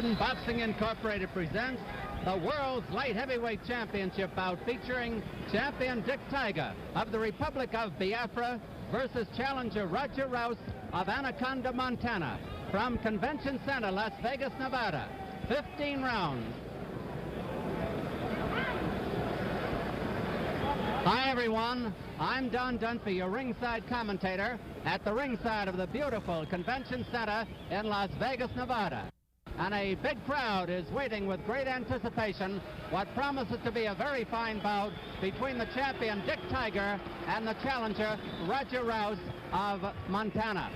Garden Boxing Incorporated presents the World's Light Heavyweight Championship bout featuring champion Dick Tiger of the Republic of Biafra versus challenger Roger Rouse of Anaconda, Montana, from Convention Center, Las Vegas, Nevada. 15 rounds. Hi, everyone. I'm Don Dunphy, your ringside commentator at the ringside of the beautiful Convention Center in Las Vegas, Nevada. And a big crowd is waiting with great anticipation what promises to be a very fine bout between the champion Dick Tiger and the challenger Roger Rouse of Montana.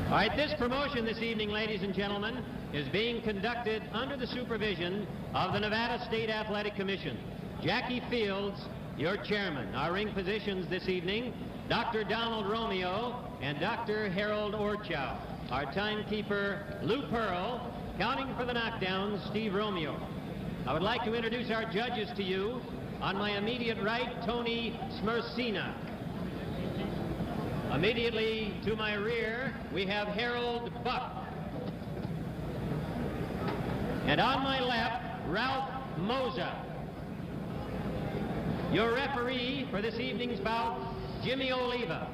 All right, this promotion this evening, ladies and gentlemen, is being conducted under the supervision of the Nevada State Athletic Commission. Jackie Fields, your chairman. Our ring positions this evening, Dr. Donald Romeo and Dr. Harold Orchow. Our timekeeper, Lou Pearl. Counting for the knockdowns, Steve Romeo. I would like to introduce our judges to you. On my immediate right, Tony Smersina. Immediately to my rear, we have Harold Buck. And on my left, Ralph Moza. Your referee for this evening's bout, Jimmy Oliva.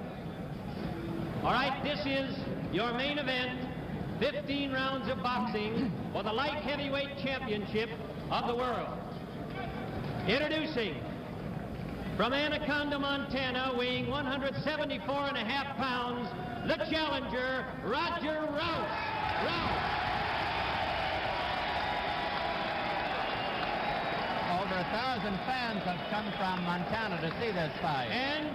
All right, this is your main event, 15 rounds of boxing for the light heavyweight championship of the world. Introducing, from Anaconda, Montana, weighing 174.5 pounds, the challenger, Roger Rouse. Over 1,000 fans have come from Montana to see this fight. And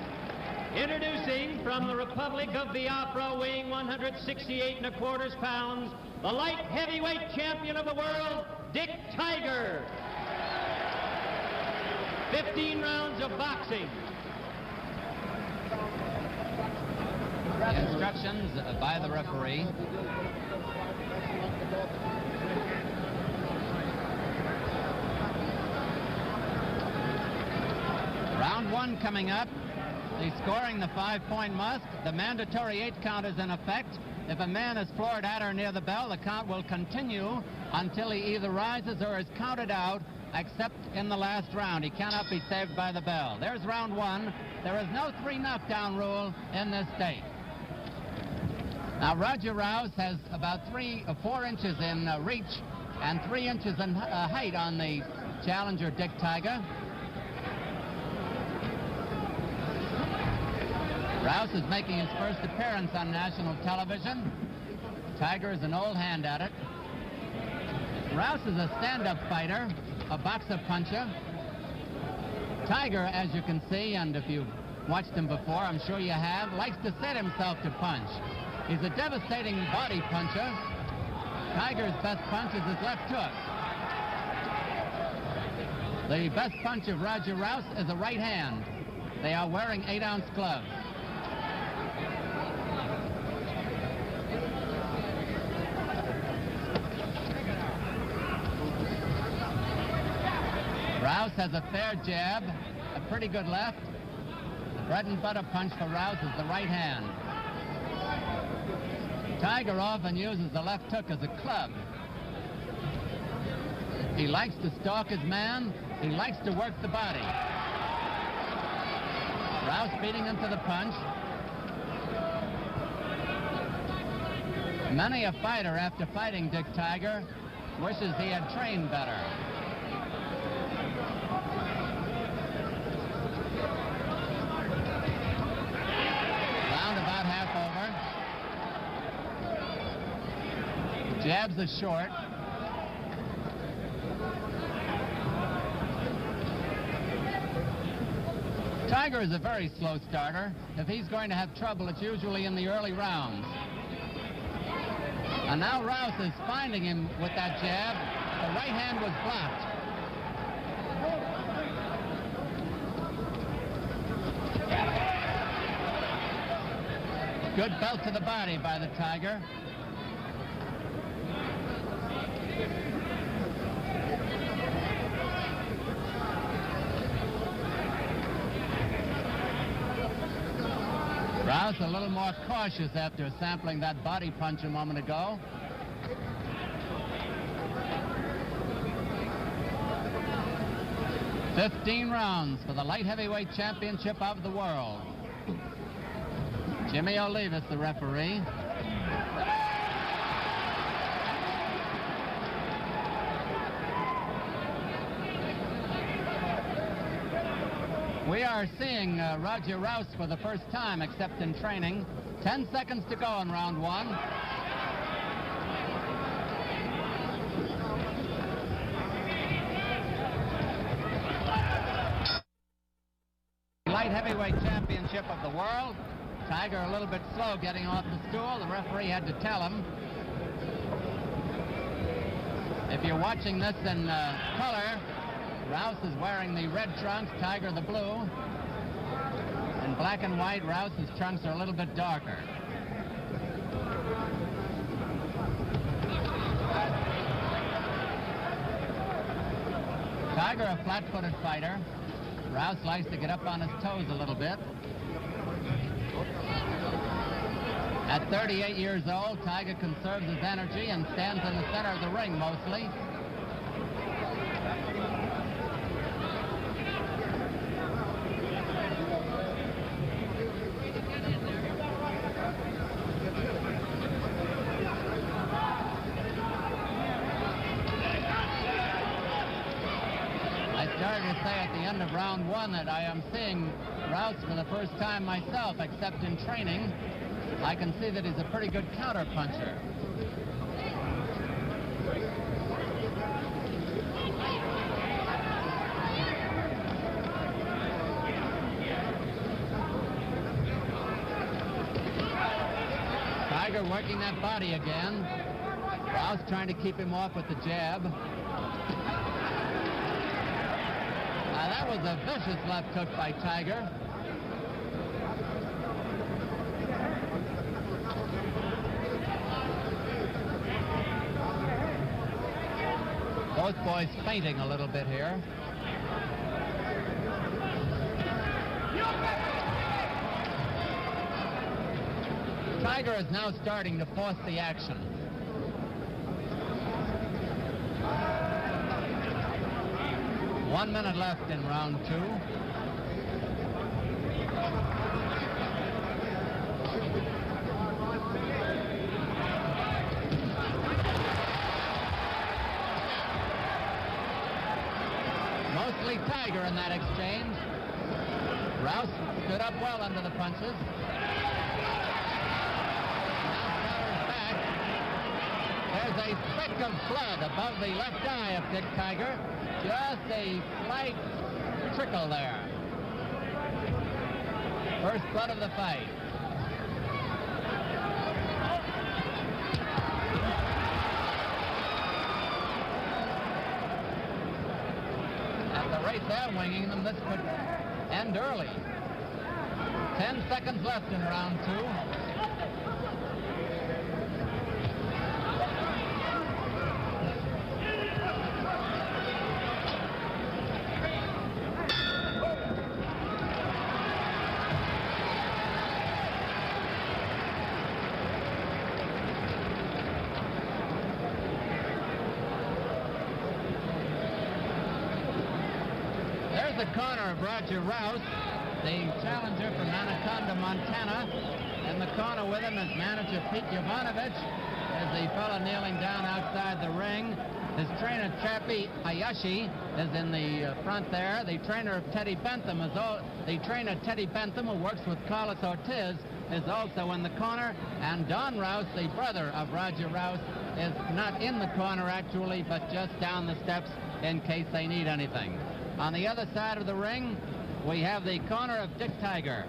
introducing, from the Republic of Biafra, weighing 168.25 pounds, the light heavyweight champion of the world, Dick Tiger. 15 rounds of boxing. Instructions by the referee. Round one coming up. He's scoring the 5-point must. The mandatory 8 count is in effect. If a man is floored at or near the bell, the count will continue until he either rises or is counted out, except in the last round. He cannot be saved by the bell. There's round one. There is no 3 knockdown rule in this state. Now, Roger Rouse has about 3 or 4 inches in reach and 3 inches in height on the challenger, Dick Tiger. Rouse is making his first appearance on national television. Tiger is an old hand at it. Rouse is a stand-up fighter, a boxer puncher. Tiger, as you can see, and if you've watched him before, I'm sure you have, likes to set himself to punch. He's a devastating body puncher. Tiger's best punch is his left hook. The best punch of Roger Rouse is a right hand. They are wearing 8-ounce gloves. Rouse has a fair jab, a pretty good left. The bread and butter punch for Rouse is the right hand. Tiger often uses the left hook as a club. He likes to stalk his man. He likes to work the body. Rouse beating into the punch. Many a fighter, after fighting Dick Tiger, wishes he had trained better. Jabs are short. Tiger is a very slow starter. If he's going to have trouble, it's usually in the early rounds. And now Rouse is finding him with that jab. The right hand was blocked. Good belt to the body by the Tiger. Rouse a little more cautious after sampling that body punch a moment ago. "15 rounds for the light heavyweight championship of the world." Jimmy Olivas, the referee. We are seeing Roger Rouse for the first time, except in training. 10 seconds to go in round one. Light heavyweight championship of the world. Tiger a little bit slow getting off the stool. The referee had to tell him. If you're watching this in color, Rouse is wearing the red trunks, Tiger the blue. In black and white, Rouse's trunks are a little bit darker. Tiger, a flat-footed fighter. Rouse likes to get up on his toes a little bit. At 38 years old, Tiger conserves his energy and stands in the center of the ring mostly. At the end of round one that I am seeing Rouse for the first time myself, except in training. I can see that he's a pretty good counter puncher. Tiger working that body again. Rouse trying to keep him off with the jab. That was a vicious left hook by Tiger. Both boys fainting a little bit here. Tiger is now starting to force the action. One minute left in round two. Mostly Tiger in that exchange. Rouse stood up well under the punches. Now counters back. There's a speck of blood above the left eye of Dick Tiger. Just a slight trickle there. First blood of the fight. At the rate they're winging them, this could end early. 10 seconds left in round two. The corner of Roger Rouse, the challenger from Anaconda, Montana. In the corner with him is manager Pete Jovanovic. There's the fellow kneeling down outside the ring. His trainer, Chappie Hayashi, is in the front there. The trainer of Teddy Bentham who works with Carlos Ortiz, is also in the corner. And Don Rouse, the brother of Roger Rouse, is not in the corner actually, but just down the steps in case they need anything. On the other side of the ring, we have the corner of Dick Tiger.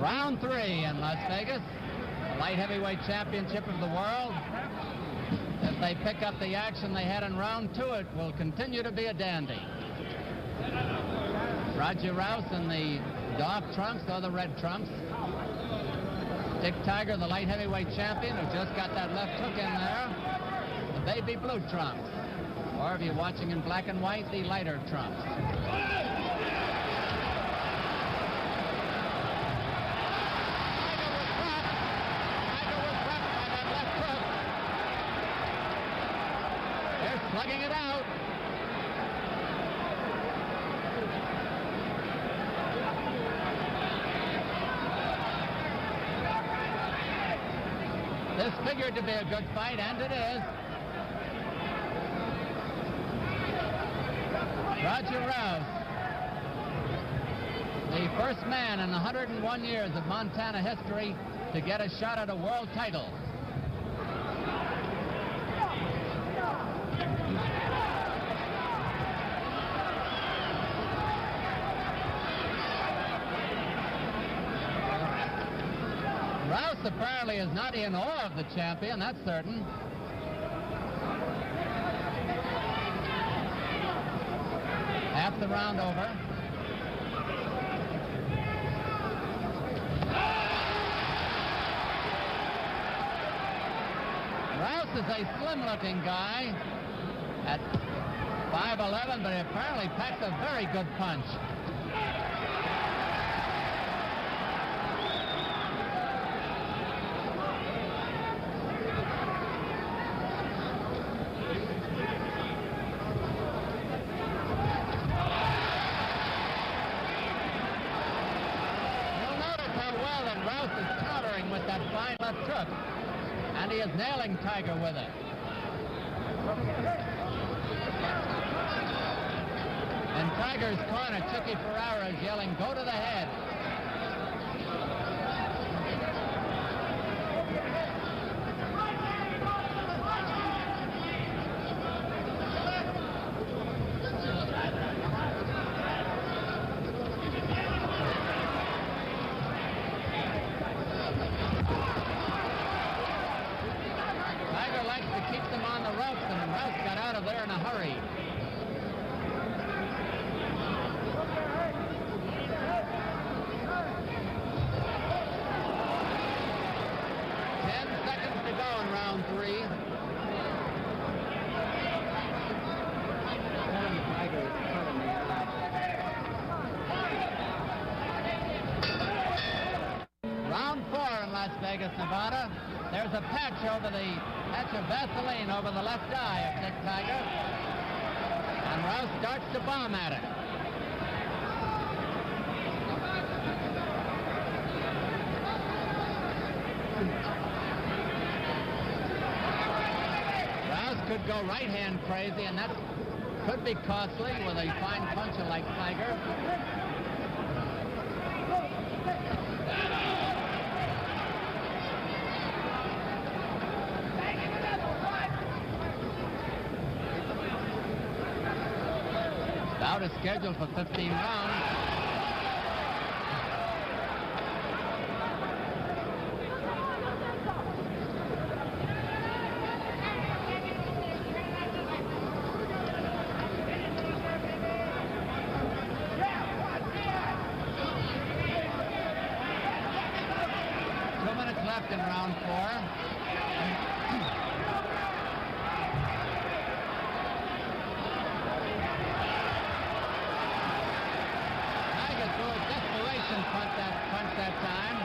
Round three in Las Vegas, the light heavyweight championship of the world. If they pick up the action they had in round two, it will continue to be a dandy. Roger Rouse in the dark trunks or the red trunks. Dick Tiger, the light heavyweight champion, who just got that left hook in there. The baby blue trunks. Or if you're watching in black and white, the lighter trunks. Slugging it out. This figured to be a good fight, and it is. Roger Rouse, the first man in 101 years of Montana history to get a shot at a world title. Rouse apparently is not in awe of the champion, that's certain. Half the round over. Rouse is a slim-looking guy at 5'11", but he apparently packs a very good punch. With that fine left hook, and he is nailing Tiger with it. In Tiger's corner, Chicky Ferrara is yelling, "Go to the head." There in a hurry. Seconds to go in round 3. Round 4 in Las Vegas, Nevada. There's a patch of Vaseline over the left eye of Dick Tiger. And Rouse starts to bomb at it. Rouse could go right-hand crazy, and that could be costly with a fine puncher like Tiger. Bout is scheduled for 15 rounds. In round 4. Tiger threw a desperation punch that time.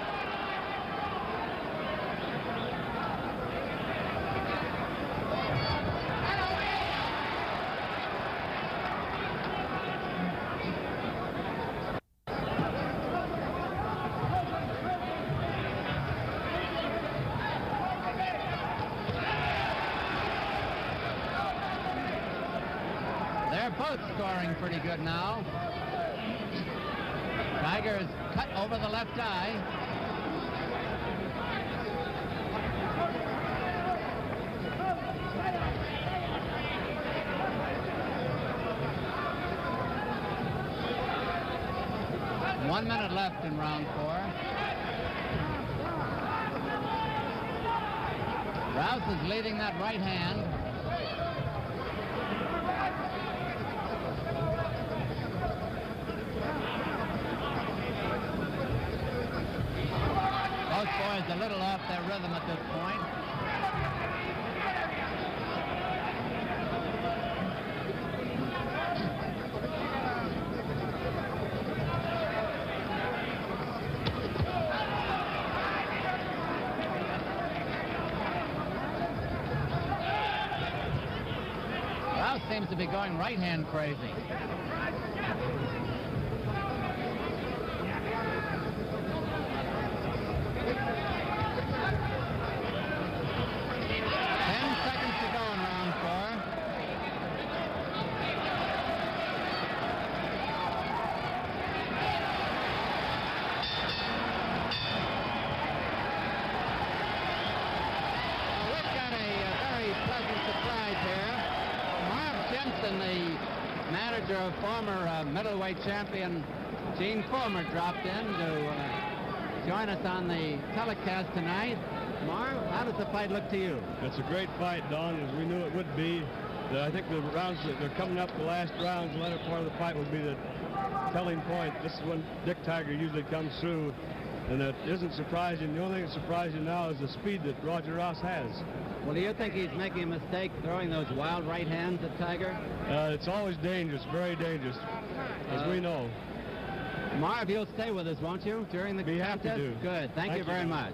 They're both scoring pretty good now. Tiger is cut over the left eye. One minute left in round 4. Rouse is leading that right hand. Both boys a little Rouse seems to be going right-hand crazy. Of former middleweight champion Gene Fulmer dropped in to join us on the telecast tonight. Marv, how does the fight look to you? It's a great fight, Don, as we knew it would be. I think the rounds that they're coming up, the last rounds, the latter part of the fight will be the telling point. This is when Dick Tiger usually comes through, and it isn't surprising. The only thing that's surprising now is the speed that Roger Rouse has. Well, do you think he's making a mistake throwing those wild right hands at Tiger? It's always dangerous, very dangerous, as we know. Marv, you'll stay with us, won't you, during the contest? Be happy to. Good. Thank you very much.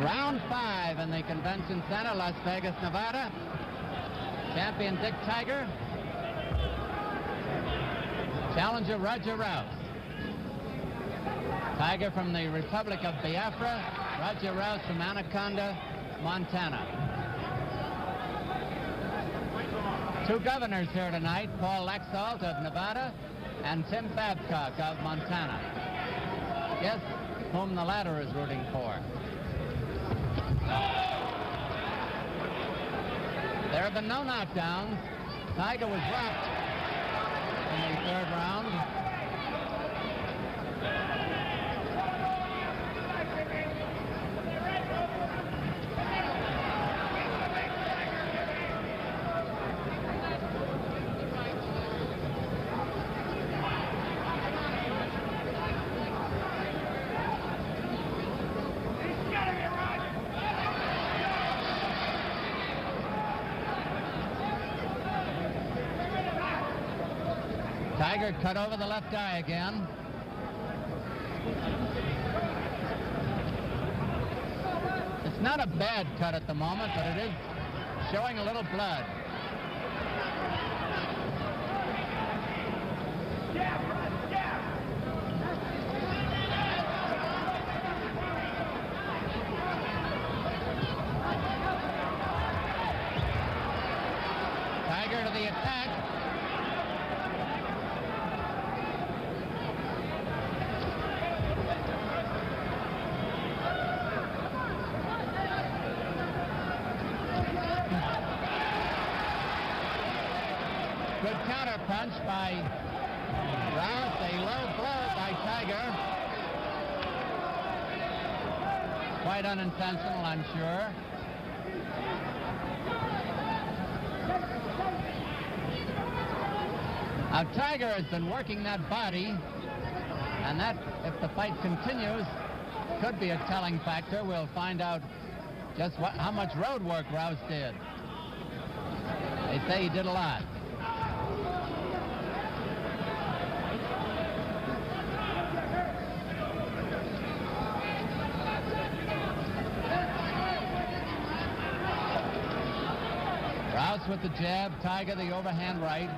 Round 5 in the Convention Center, Las Vegas, Nevada. Champion Dick Tiger. Challenger Roger Rouse. Tiger from the Republic of Biafra. Roger Rouse from Anaconda, Montana. Two governors here tonight, Paul Laxalt of Nevada and Tim Babcock of Montana. Guess whom the latter is rooting for. There have been no knockdowns. Tiger was dropped in the third round. Tiger cut over the left eye again. It's not a bad cut at the moment, but it is showing a little blood. Tiger to the attack. Good counter punch by Rouse, a low blow by Tiger. Quite unintentional, I'm sure. Now Tiger has been working that body, and that, if the fight continues, could be a telling factor. We'll find out just how much road work Rouse did. They say he did a lot. Rouse with the jab, Tiger the overhand right.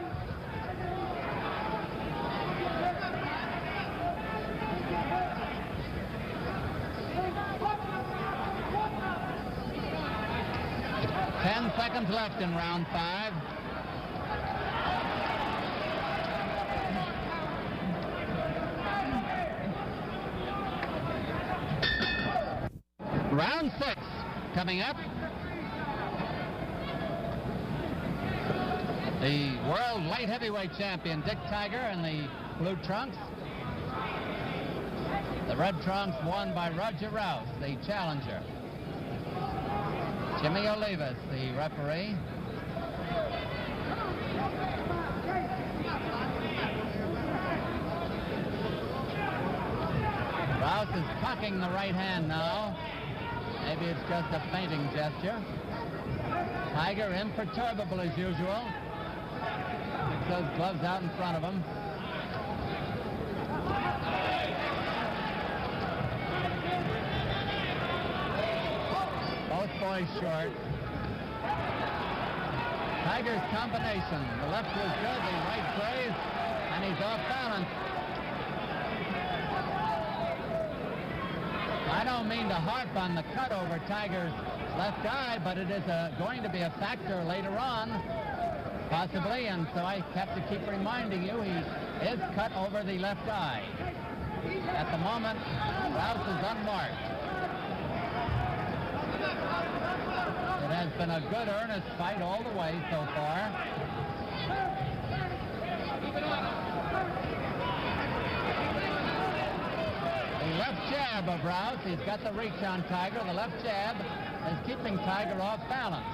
Ten seconds left in round 5. Round 6 coming up. The world light heavyweight champion Dick Tiger in the blue trunks. The red trunks won by Roger Rouse, the challenger. Jimmy Olivas, the referee. Rouse is cocking the right hand now. Maybe it's just a feinting gesture. Tiger imperturbable as usual. those gloves out in front of him. Both boys short. Tiger's combination. The left was good, the right grazed, and he's off balance. I don't mean to harp on the cut over Tiger's left eye, but it is going to be a factor later on, possibly, and so I have to keep reminding you he is cut over the left eye. At the moment, Rouse is unmarked. It has been a good, earnest fight all the way so far. The left jab of Rouse, he's got the reach on Tiger. The left jab is keeping Tiger off balance.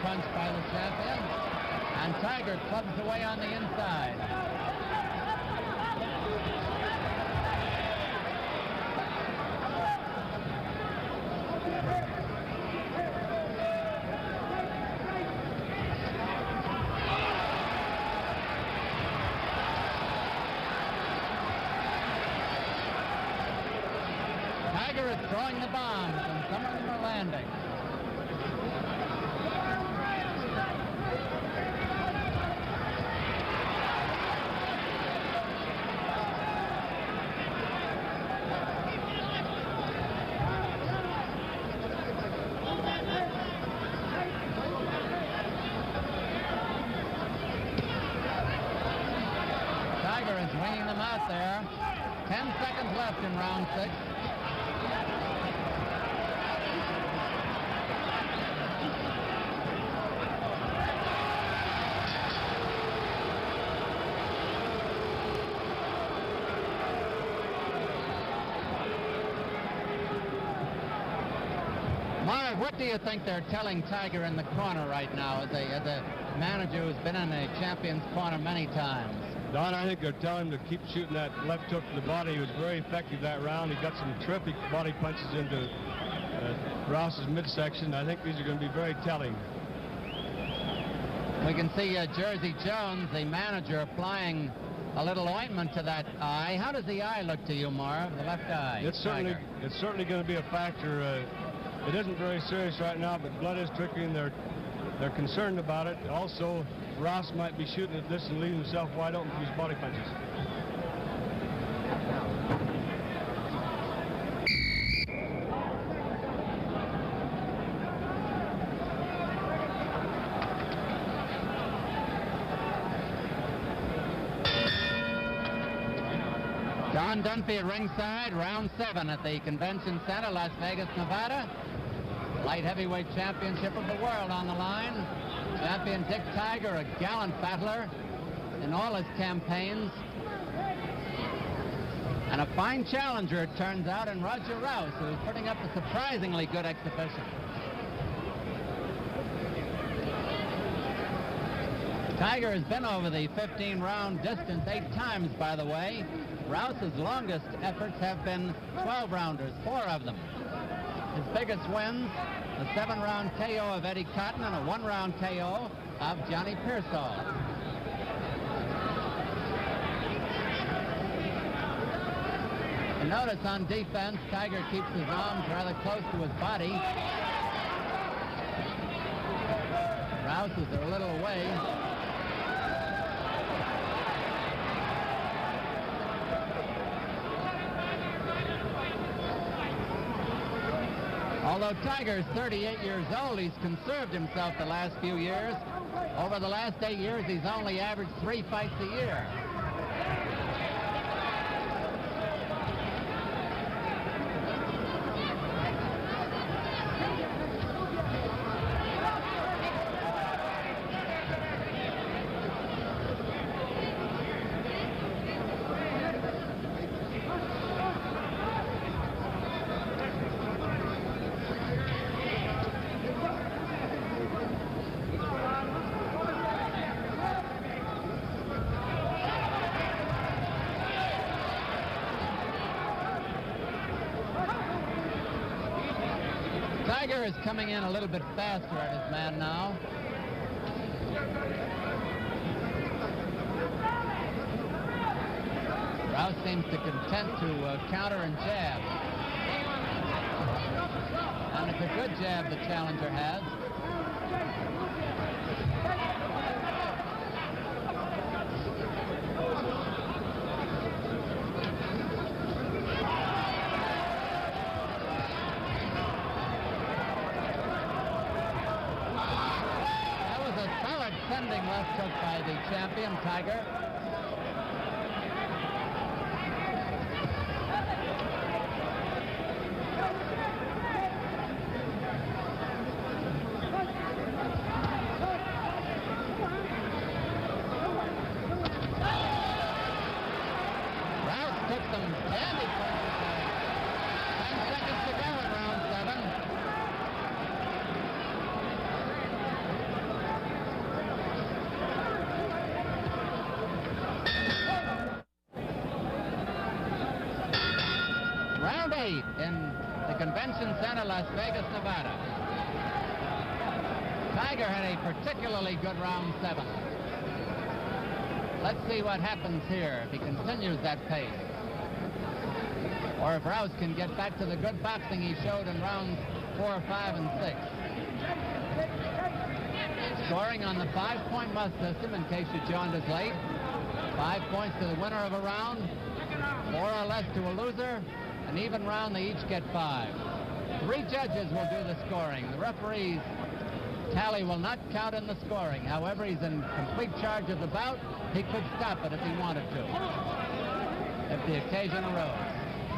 Punch by the champion, and Tiger clubs away on the inside. Tiger is throwing the bombs, and some of them are landing. Winging them out there. 10 seconds left in round 6. Marv, what do you think they're telling Tiger in the corner right now as a manager who's been in a champion's corner many times? Don, I think they're telling him to keep shooting that left hook to the body. He was very effective that round. He got some terrific body punches into Rouse's midsection. I think these are going to be very telling. We can see Jersey Jones, the manager, applying a little ointment to that eye. How does the eye look to you, Marv, the left eye? It's certainly going to be a factor. It isn't very serious right now, but blood is trickling. They're concerned about it. Also, Rouse might be shooting at this and leaving himself wide open for his body punches. Don Dunphy at ringside, round 7 at the Convention Center, Las Vegas, Nevada. Light heavyweight championship of the world on the line. Champion Dick Tiger, a gallant battler in all his campaigns. And a fine challenger, it turns out, in Roger Rouse, who is putting up a surprisingly good exhibition. Tiger has been over the 15-round distance 8 times, by the way. Rouse's longest efforts have been 12-rounders, 4 of them. His biggest wins, a 7-round KO of Eddie Cotton and a 1-round KO of Johnny Pearsall. And notice on defense, Tiger keeps his arms rather close to his body. Rouse's are a little away. Although Tiger is 38 years old, he's conserved himself the last few years. Over the last 8 years, he's only averaged 3 fights a year. Tiger is coming in a little bit faster at his man now. Rouse seems to content to counter and jab. And it's a good jab the challenger has. That was a solid sending left hook by the champion, Tiger. Round 8 in the Convention Center, Las Vegas, Nevada. Tiger had a particularly good round 7. Let's see what happens here if he continues that pace. Or if Rouse can get back to the good boxing he showed in rounds 4, 5, and 6. Scoring on the 5-point must system, in case you joined us late. 5 points to the winner of a round, 4 or less to a loser. An even round, they each get 5. 3 judges will do the scoring. The referee's tally will not count in the scoring. However, he's in complete charge of the bout. He could stop it if he wanted to, if the occasion arose.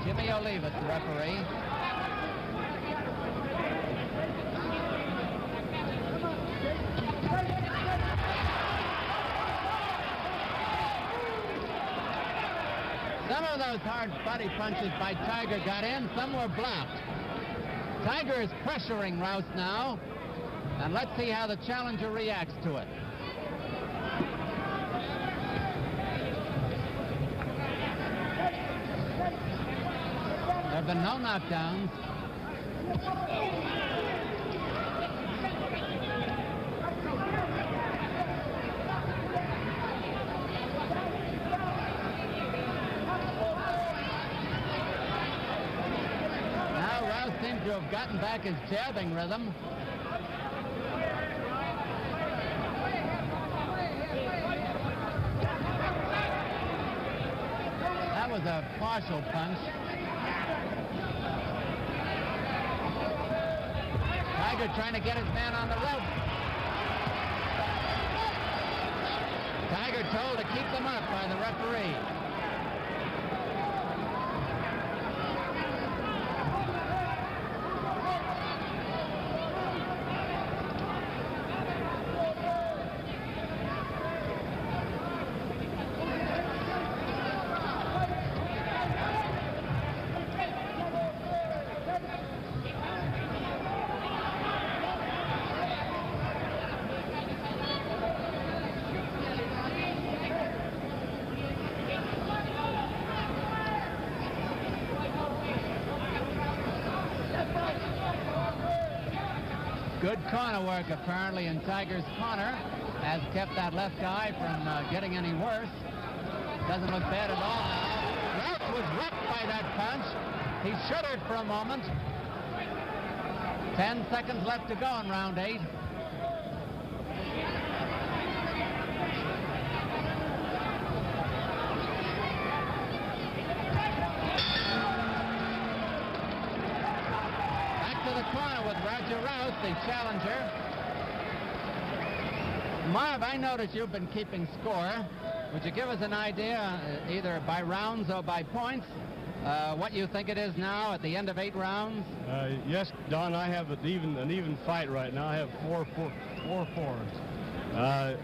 Jimmy Olivas, the referee. Some of those hard body punches by Tiger got in, some were blocked. Tiger is pressuring Rouse now, and let's see how the challenger reacts to it. There have been no knockdowns. Seems to have gotten back his jabbing rhythm. That was a partial punch. Tiger trying to get his man on the rope. Tiger told to keep them up by the referee. Good corner work, apparently, in Tiger's corner. Has kept that left eye from getting any worse. Doesn't look bad at all now. Rouse was wrecked by that punch. He shuddered for a moment. 10 seconds left to go in round 8. Corner with Roger Rouse, the challenger. Marv, I notice you've been keeping score. Would you give us an idea, either by rounds or by points, what you think it is now at the end of 8 rounds? Yes, Don, I have an even fight right now. I have 4-4.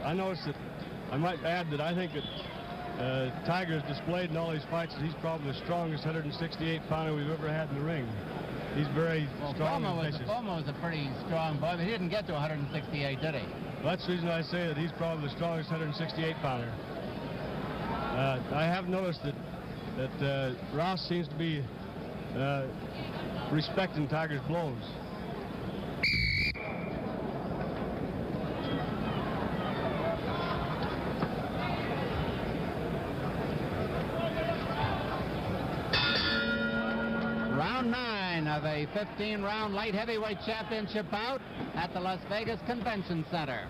I noticed that, I might add that I think that Tiger's displayed in all these fights that he's probably the strongest 168-pounder we've ever had in the ring. He's very strong and vicious. Fomo was a pretty strong boy, but he didn't get to 168, did he? Well, that's the reason I say that he's probably the strongest 168-pounder. I have noticed that Rouse seems to be respecting Tiger's blows. of a 15-round light heavyweight championship bout at the Las Vegas Convention Center.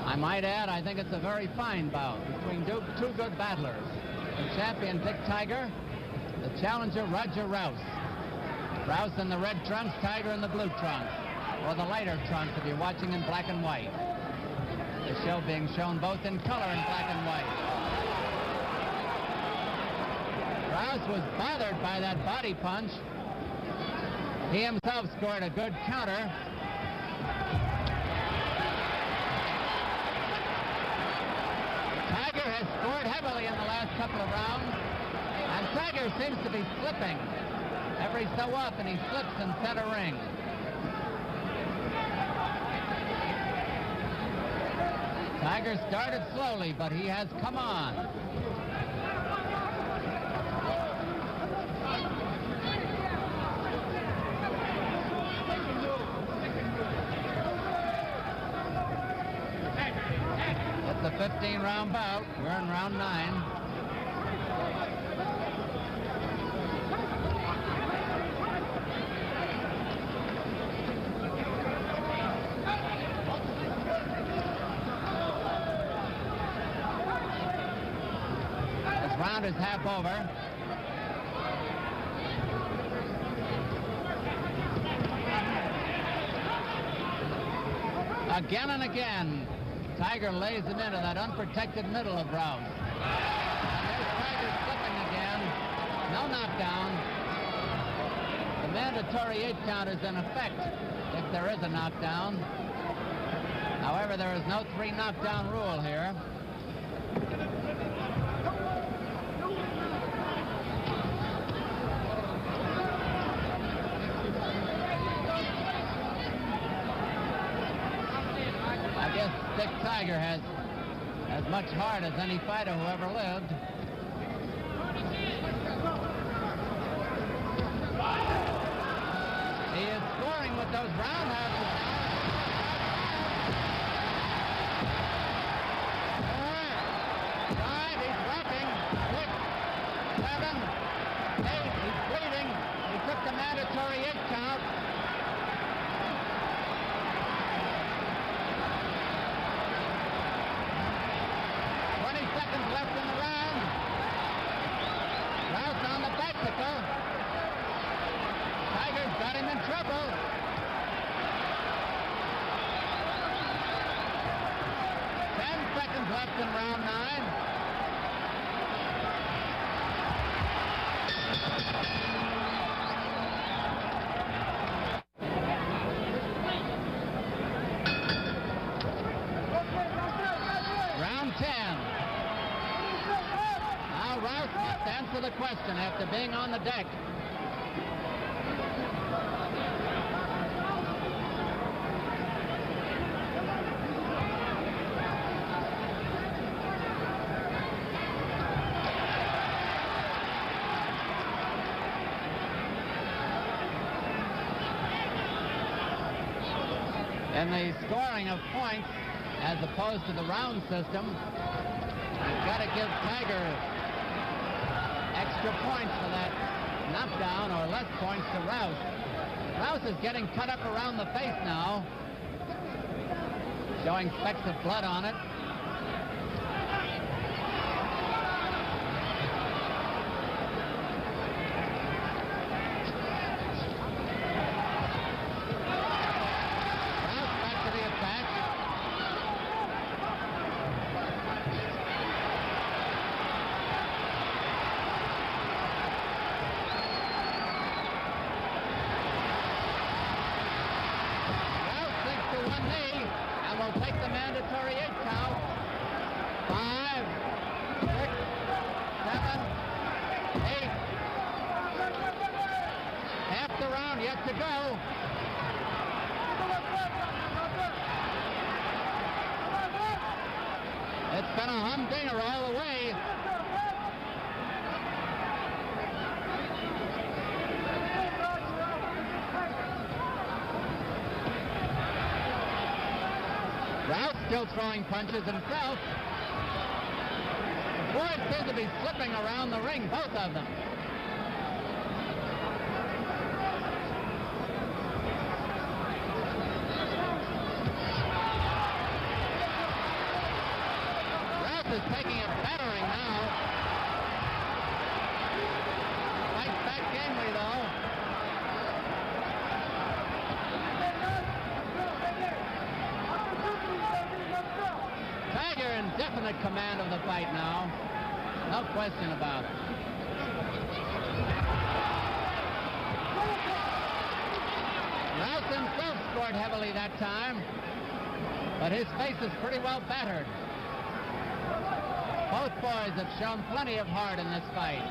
I might add, I think it's a very fine bout between two good battlers. The champion, Dick Tiger, the challenger, Roger Rouse. Rouse in the red trunks, Tiger in the blue trunks, or the lighter trunks if you're watching in black and white. The show being shown both in color and black and white. Rouse was bothered by that body punch. He himself scored a good counter. Tiger has scored heavily in the last couple of rounds, and Tiger seems to be slipping. Every so often he slips in center ring. Tiger started slowly, but he has come on. It's a 15-round bout. We're in round 9. Round is half over. Again and again, Tiger lays him into that unprotected middle of Rouse. And there's Tiger slipping again. No knockdown. The mandatory 8 count is in effect if there is a knockdown. However, there is no 3 knockdown rule here. Dick Tiger has as much heart as any fighter who ever lived. He is scoring with those roundhouses. 4, 5, he's rocking. 6, 7, 8, he's bleeding. He took the mandatory 8 count. 20 seconds left in the round. Rouse on the bicycle. Tiger's got him in trouble. 10 seconds left in round 9. Round 10. Now Rouse must answer the question after being on the deck. In the scoring of points, as opposed to the round system, you've got to give Tiger extra points for that knockdown or less points to Rouse. Rouse is getting cut up around the face now, showing specks of blood on it. Take the mandatory 8 count. 5, 6, 7, 8. Half the round yet to go. It's been a humdinger all the way. Rouse still throwing punches himself. The boys seem to be slipping around the ring, both of them. is taking a battering now. Fights back gamely, though. Tiger in definite command of the fight now. No question about it. Rouse himself scored heavily that time, but his face is pretty well battered. Both boys have shown plenty of heart in this fight.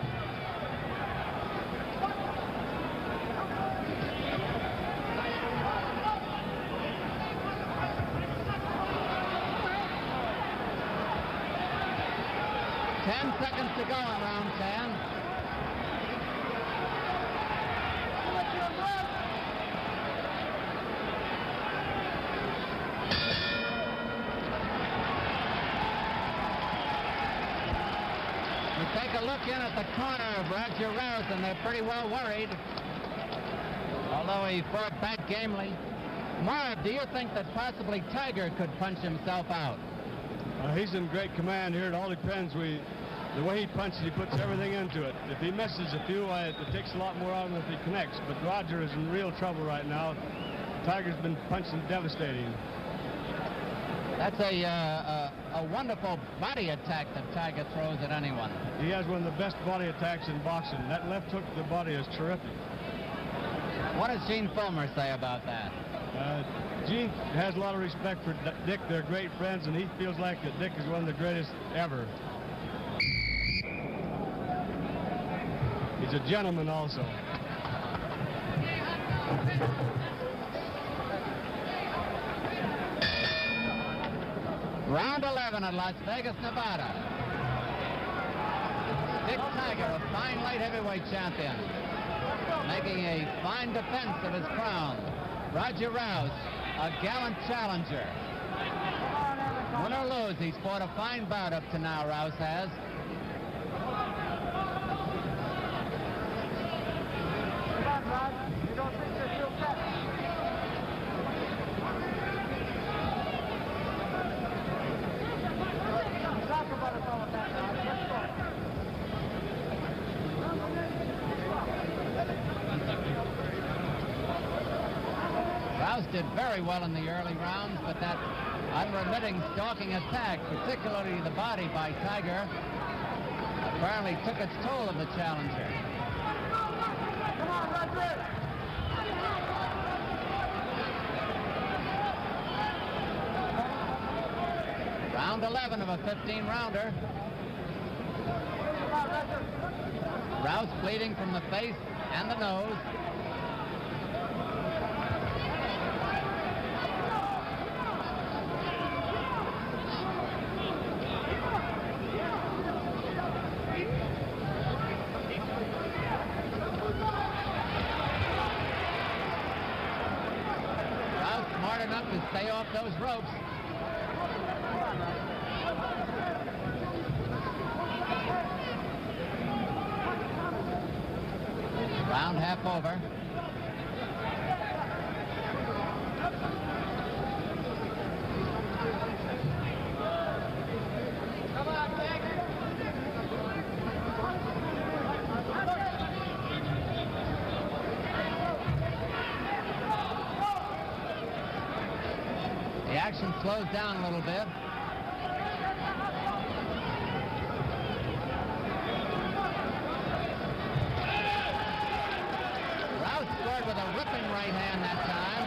Seconds to go in round 10. We take a look in at the corner of Roger Rouse, and they're pretty well worried, although he fought back gamely. Marv, do you think that possibly Tiger could punch himself out? He's in great command here. It all depends. The way he punches, he puts everything into it. If he misses a few, it takes a lot more out of him if he connects. But Roger is in real trouble right now. Tiger's been punching devastating. That's a wonderful body attack that Tiger throws at anyone. He has one of the best body attacks in boxing. That left hook to the body is terrific. What does Gene Fulmer say about that? Gene has a lot of respect for Dick. They're great friends, and he feels like that Dick is one of the greatest ever. He's a gentleman also. Round 11 at Las Vegas, Nevada. Dick Tiger, a fine light heavyweight champion, making a fine defense of his crown. Roger Rouse, a gallant challenger. Win or lose, he's fought a fine bout up to now, Rouse has. You don't think they're still set? Talk about it all that, Rod. Let's go. Rouse did very well in the early rounds, but that unremitting stalking attack, particularly the body by Tiger, apparently took its toll of the challenger. Come on, Roger. Round 11 of a 15-rounder. Rouse bleeding from the face and the nose. Rouse smart enough to stay off those ropes. Round half over. Come on, Dick. The action slows down a little bit. Scored with a ripping right hand that time.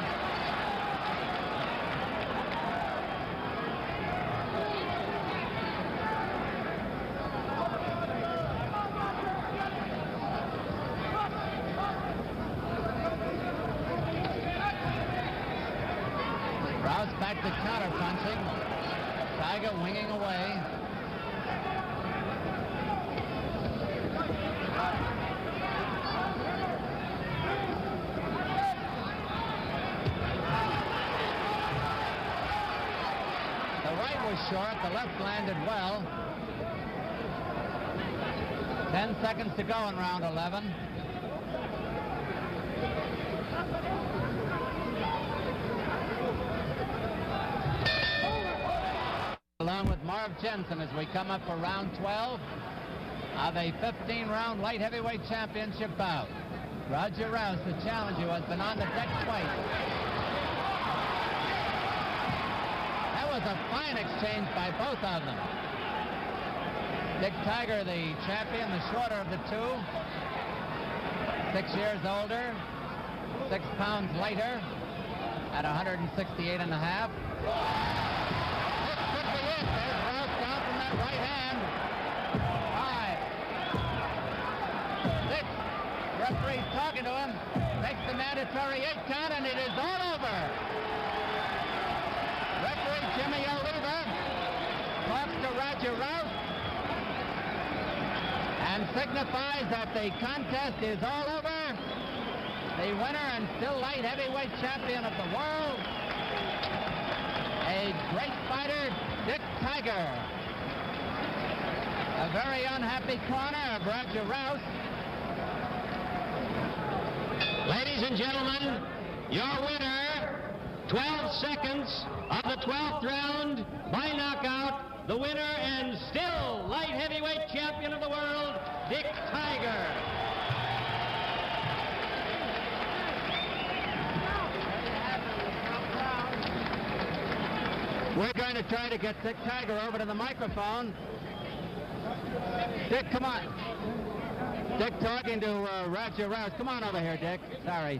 Rouse back to counter punching. Tiger winging away. Short, the left landed well. 10 seconds to go in round 11. Along with Marv Jensen as we come up for round 12 of a 15-round light heavyweight championship bout. Roger Rouse, the challenger, has been on the deck twice. That was a fine exchange by both of them. Dick Tiger, the champion, the shorter of the two, 6 years older, 6 pounds lighter at 168 and a half. This could be it. There's Rouse down from that right hand. 5, 6. Referee's talking to him. Makes the mandatory 8 count, and it is all over. Referee Jimmy Oliva talks to Roger Rouse and signifies that the contest is all over. The winner and still light heavyweight champion of the world, a great fighter, Dick Tiger. A very unhappy corner of Roger Rouse. Ladies and gentlemen, your winner, 12 seconds of the 12th round by knockout, the winner and still light heavyweight champion of the world, Dick Tiger. We're going to try to get Dick Tiger over to the microphone. Dick, come on. Dick talking to Roger Rouse. Come on over here, Dick. Sorry.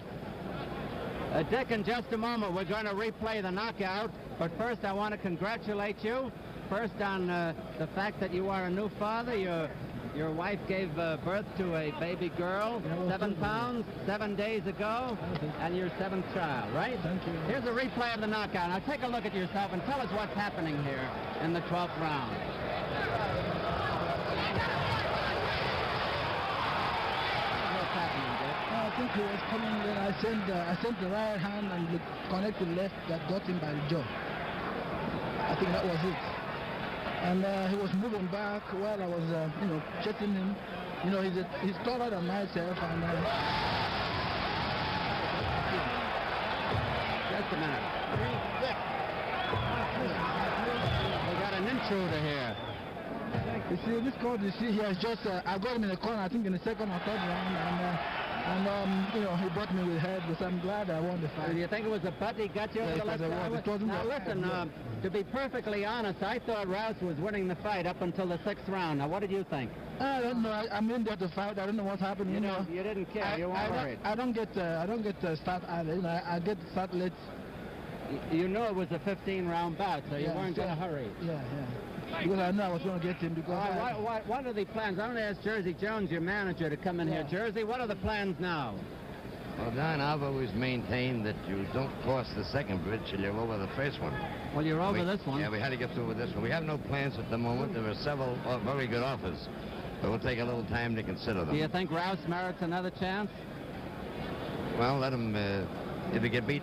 Dick, in just a moment, we're going to replay the knockout. But first, I want to congratulate you. First, on the fact that you are a new father. Your wife gave birth to a baby girl, 7 pounds, 7 days ago, and your 7th child, right? Thank you. Here's a replay of the knockout. Now take a look at yourself and tell us what's happening here in the 12th round. What's happening, Dick? I think he was coming there. I sent the right hand and the connected left that got him by the jaw. I think that was it. And he was moving back while I was, chasing him. You know, he's taller than myself. And just a minute. We got an intruder here. you see, this court, he has just, I got him in the corner, I think in the second or third round, and he brought me with head, but I'm glad I won the fight. Do you think it was a butt he got you over the left side? Now listen, to be perfectly honest, I thought Rouse was winning the fight up until the 6th round. Now what did you think? I don't know. I'm in there to fight. I don't know what's happening. You didn't care. You weren't worried. I don't get start early. I get start late. You know it was a 15-round bout, so you weren't going to hurry. Yeah. Because I know I was going to get him. Because what are the plans? I'm going to ask Jersey Jones, your manager, to come in here. Jersey, what are the plans now? Well, Don, I've always maintained that you don't cross the second bridge till you're over the first one. Well, you're over this one. Yeah, we had to get through with this one. We have no plans at the moment. There are several very good offers, but we'll take a little time to consider them. Do you think Rouse merits another chance? Well, let him, if he get beat,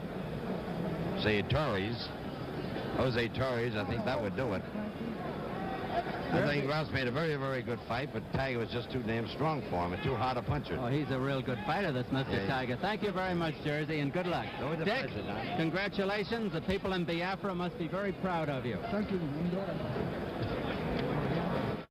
say, Jose Torres, I think that would do it. I think Rouse made a very, very good fight, but Tiger was just too damn strong for him and too hard a puncher. Oh, he's a real good fighter, this Mr. Tiger. Thank you very much, Jersey, and good luck. Always a Dick, pleasure, Don. congratulations. The people in Biafra must be very proud of you. Thank you.